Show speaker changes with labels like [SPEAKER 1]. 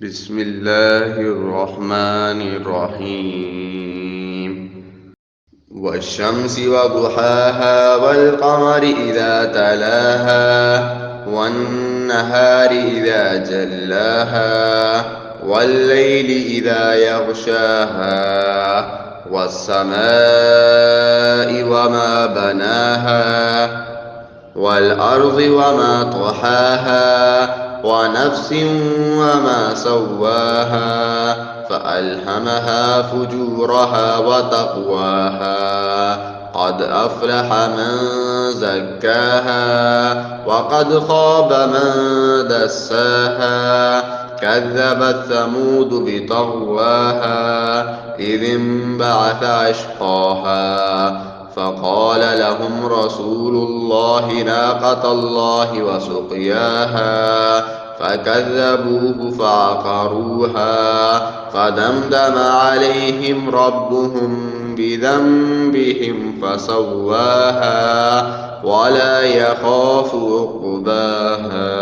[SPEAKER 1] بسم الله الرحمن الرحيم والشمس وضحاها والقمر إذا تلاها والنهار إذا جلاها والليل إذا يغشاها والسماء وما بناها والأرض وما طحاها ونفس وما سواها فألهمها فجورها وتقواها قد أفلح من زكاها وقد خاب من دساها كذبت ثمود بطغواها إذ انبعث أشقاها فقال لهم رسول الله ناقة الله وسقياها فكذبوه فعقروها فدمدم عليهم ربهم بذنبهم فسواها ولا يخاف عقباها.